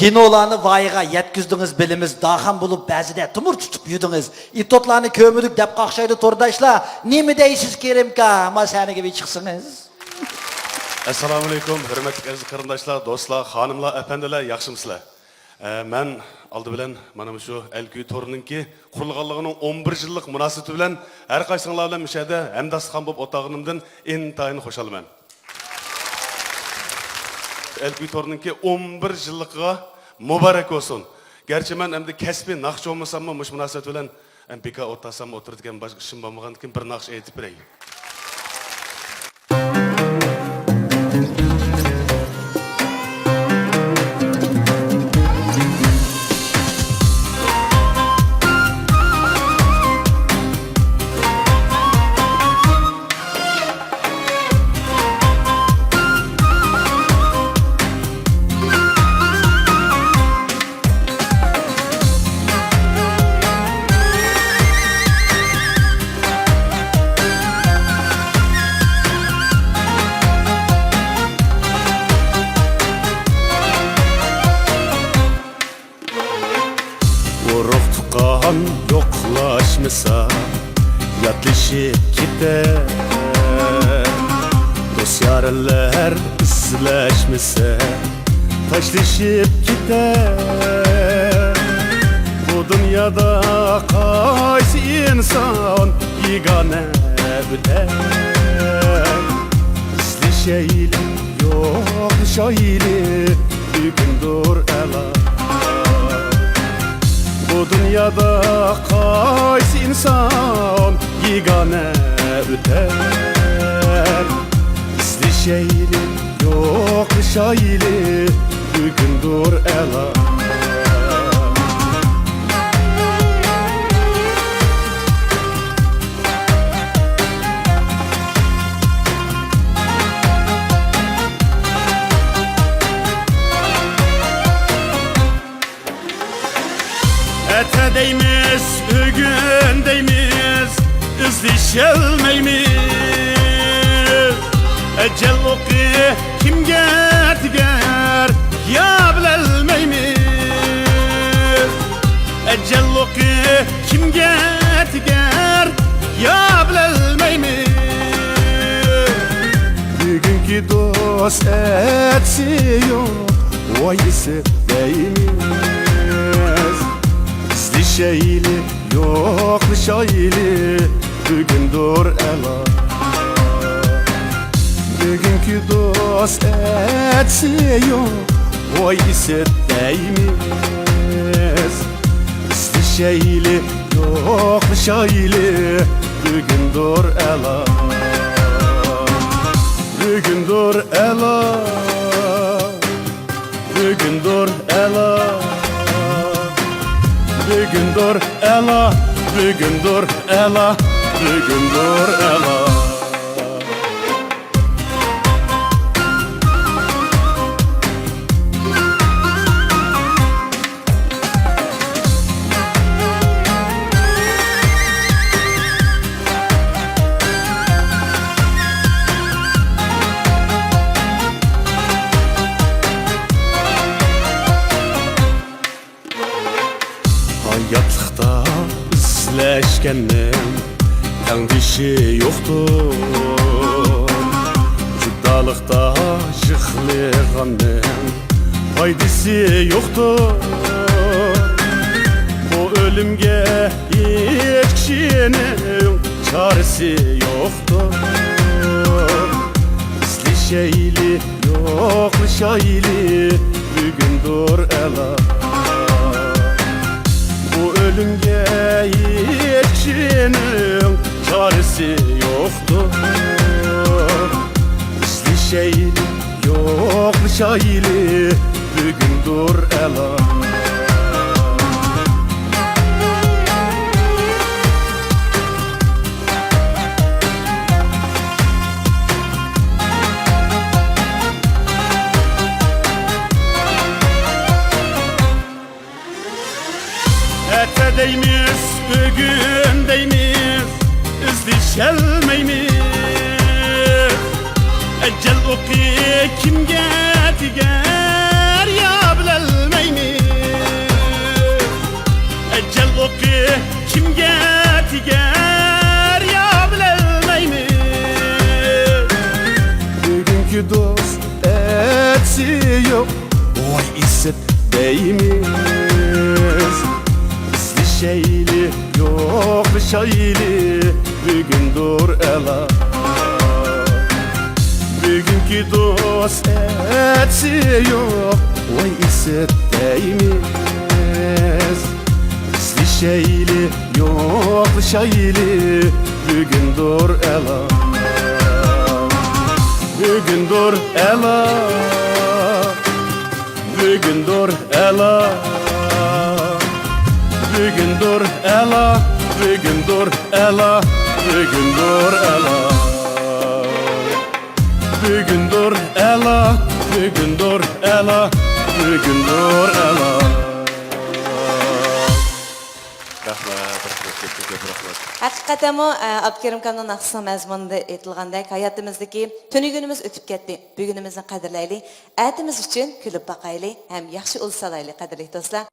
Kinolarını vayığa yetküzdünüz bilimiz, dağhan bulup bazıda tumur tutup yudunuz. İtotlarını kömüdük dep kakşaydı tordaşla. Nemi deysiz Kerimka, ama seni gibi çıksınız. Assalamu alaikum, hürmetli aziz qarindoshlar, do'stlar, xonimlar, apandilar, yaxshimisizlar? Men oldi bilan mana shu Elkuy to'rininki qurilganligining 11 yillik munosabati bilan har qaysinglar bilan mishada hamdastxon bo'lib o'tag'inimdan intayin xushalman. Elkuy to'rininki 11 yilligiga muborak bo'lsin. Gerçi men endi kasbiy naqsh olmasammi, mush munosabat bilan beka o'tasam o'tiradigan boshqa ishim bo'lmagandan keyin bir naqsh aytib beray. Yoklaşmasa yatlaşıp gider Dost yarlar ıslaşmasa taşlaşıp gider Bu dünyada qaysi insan yegane öter İslişeyli yoklışayli bugündür ela Bu dünyada qaysi insan yegane öter İslişeyli yoklışayli bugündür ela Ete deymiz, bugün deymiz, izleşelmeymiz Ecel oku kimge tiger, ya bilelmeymiz Ecel oku kimge tiger, ya bilelmeymiz Bugünkü dost etsiyor, vayisi deymiz İslişeyli yoklışayli bugündür ela Bugünkü dost etsiyor Oy isetmeyimiz İslişeyli yoklışayli bugündür ela Bugündür ela Bugündür ela Bugündür ela, bugündür ela, bugündür ela Hayatlıqda izləşkəndən təngdişi yoxdur Cüdalıqda yıxılığandan faydası yoxdur Bu ölümge hiç kişinin çaresi yoxdur İslişeyli yoklışayli bugündür ela Bu ölümge hiç kişinin çaresi yoktur İslişeyli yoklışayli bugündür ela Ete deymiz, bugün deymiz, izleşelmeymiz Ecel oku kimge tiger, ya bilelmeymiz isip deyimiz. İzlişeyli yo'qlashayli bugundir ela. Bugünkü dost etsi yok, vay isip deyimiz. İzlişeyli yo'qlashayli bugundir ela. Bugundir ela. Bugundir ela. Bugundir ela. Bugundir ela. Bugundir ela. Bugundir ela. Bugundir ela. Bugundir ela. Hakikaten o Abkerim Kan'ın aksına mezmununda etilgandek hayatımızdaki tünü günümüz ötüp gitti. Bugünümüzün kadirleyli, etimiz için külüp bakaylı hem yaxşı olsalaylı kadirli dostlar.